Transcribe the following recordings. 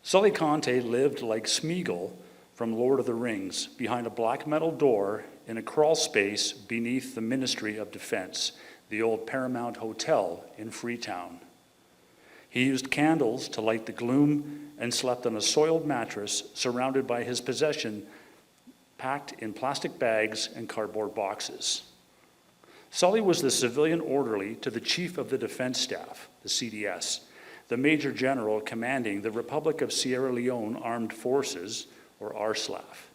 Sullay Conteh lived like Smeagol from Lord of the Rings, behind a black metal door in a crawl space beneath the Ministry of Defense, the old Paramount Hotel in Freetown. He used candles to light the gloom and slept on a soiled mattress surrounded by his possession packed in plastic bags and cardboard boxes. Sullay was the civilian orderly to the Chief of the Defense Staff, the CDS, the Major General commanding the Republic of Sierra Leone Armed Forces, or RSLAF.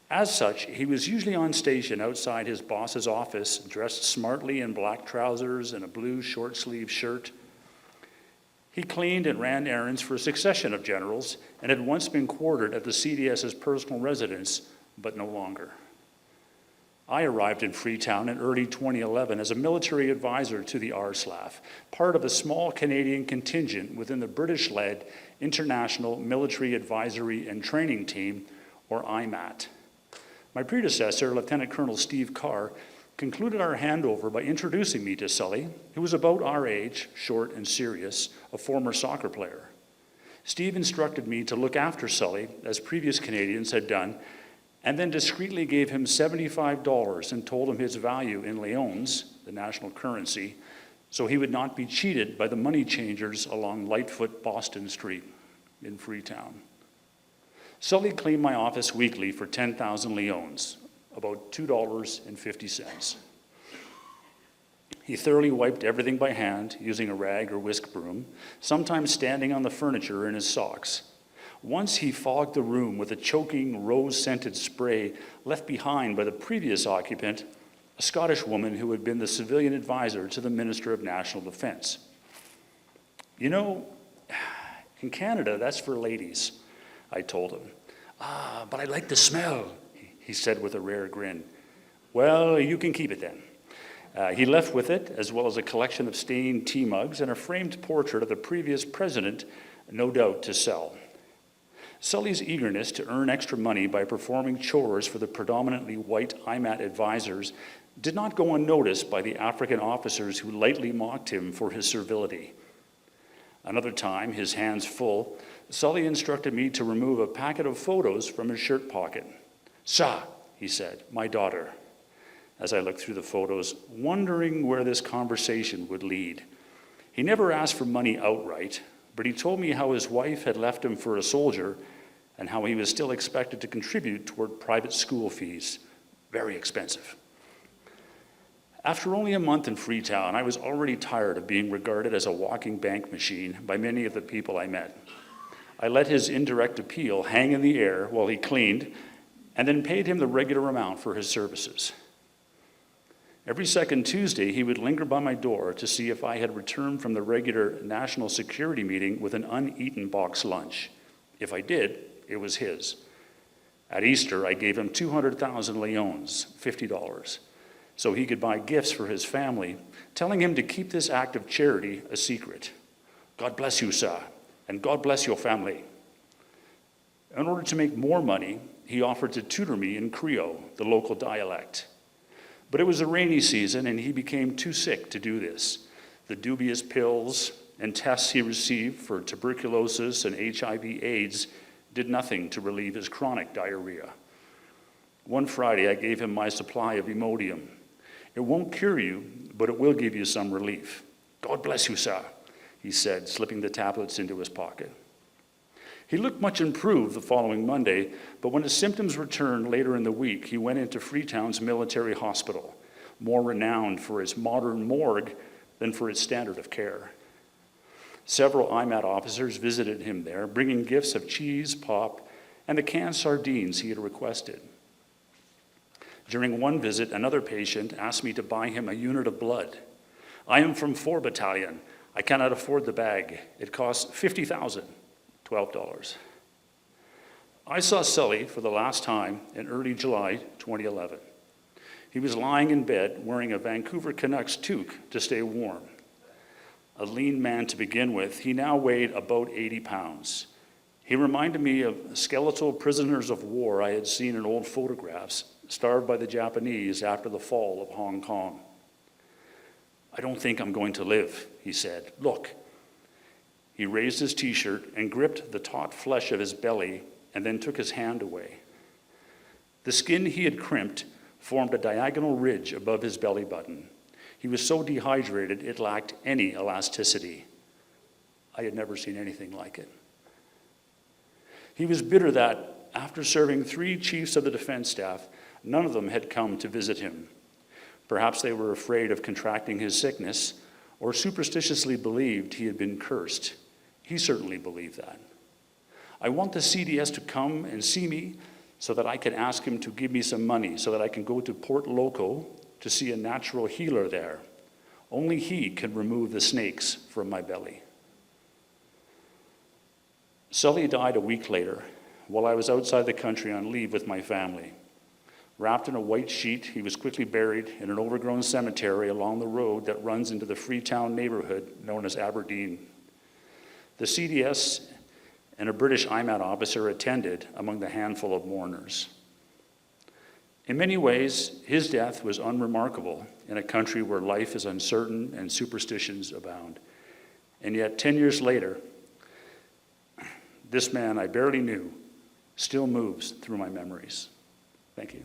As such, he was usually on station outside his boss's office, dressed smartly in black trousers and a blue short-sleeved shirt. He cleaned and ran errands for a succession of generals and had once been quartered at the CDS's personal residence, but no longer. I arrived in Freetown in early 2011 as a military advisor to the RSLAF, part of a small Canadian contingent within the British-led International Military Advisory and Training Team, or IMAT. My predecessor, Lieutenant Colonel Steve Carr, concluded our handover by introducing me to Sullay, who was about our age, short and serious, a former soccer player. Steve instructed me to look after Sullay, as previous Canadians had done, and then discreetly gave him $75 and told him his value in leones, the national currency, so he would not be cheated by the money changers along Lightfoot Boston Street in Freetown. Sullay cleaned my office weekly for 10,000 leones, about $2.50. He thoroughly wiped everything by hand, using a rag or whisk broom, sometimes standing on the furniture in his socks. Once he fogged the room with a choking, rose-scented spray left behind by the previous occupant, a Scottish woman who had been the civilian advisor to the Minister of National Defense. You know, in Canada, that's for ladies, I told him. But I like the smell, he said with a rare grin. Well, you can keep it then. He left with it, as well as a collection of stained tea mugs and a framed portrait of the previous president, no doubt to sell. Sully's eagerness to earn extra money by performing chores for the predominantly white IMAT advisors did not go unnoticed by the African officers who lightly mocked him for his servility. Another time, his hands full, Sullay instructed me to remove a packet of photos from his shirt pocket. "Ça," he said, "my daughter," as I looked through the photos, wondering where this conversation would lead. He never asked for money outright, but he told me how his wife had left him for a soldier and how he was still expected to contribute toward private school fees. Very expensive. After only a month in Freetown, I was already tired of being regarded as a walking bank machine by many of the people I met. I let his indirect appeal hang in the air while he cleaned, and then paid him the regular amount for his services. Every second Tuesday, he would linger by my door to see if I had returned from the regular national security meeting with an uneaten box lunch. If I did, it was his. At Easter, I gave him 200,000 leones, $50, so he could buy gifts for his family, telling him to keep this act of charity a secret. God bless you, sir, and God bless your family. In order to make more money, he offered to tutor me in Creole, the local dialect. But it was a rainy season, and he became too sick to do this. The dubious pills and tests he received for tuberculosis and HIV/AIDS did nothing to relieve his chronic diarrhea. One Friday, I gave him my supply of Imodium. It won't cure you, but it will give you some relief. God bless you, sir, he said, slipping the tablets into his pocket. He looked much improved the following Monday, but when his symptoms returned later in the week, he went into Freetown's military hospital, more renowned for its modern morgue than for its standard of care. Several IMAT officers visited him there, bringing gifts of cheese, pop, and the canned sardines he had requested. During one visit, another patient asked me to buy him a unit of blood. I am from 4 Battalion. I cannot afford the bag. It costs $50,000, $12. I saw Sullay for the last time in early July 2011. He was lying in bed wearing a Vancouver Canucks toque to stay warm. A lean man to begin with, he now weighed about 80 pounds. He reminded me of skeletal prisoners of war I had seen in old photographs, starved by the Japanese after the fall of Hong Kong. "I don't think I'm going to live," he said. "Look." He raised his t-shirt and gripped the taut flesh of his belly and then took his hand away. The skin he had crimped formed a diagonal ridge above his belly button. He was so dehydrated it lacked any elasticity. I had never seen anything like it. He was bitter that, after serving 3 chiefs of the defense staff, none of them had come to visit him. Perhaps they were afraid of contracting his sickness, or superstitiously believed he had been cursed. He certainly believed that. I want the CDS to come and see me so that I can ask him to give me some money so that I can go to Port Loco to see a natural healer there. Only he can remove the snakes from my belly. Sullay died a week later while I was outside the country on leave with my family. Wrapped in a white sheet, he was quickly buried in an overgrown cemetery along the road that runs into the Freetown neighborhood known as Aberdeen. The CDS and a British IMAT officer attended among the handful of mourners. In many ways, his death was unremarkable in a country where life is uncertain and superstitions abound. And yet, 10 years later, this man I barely knew still moves through my memories. Thank you.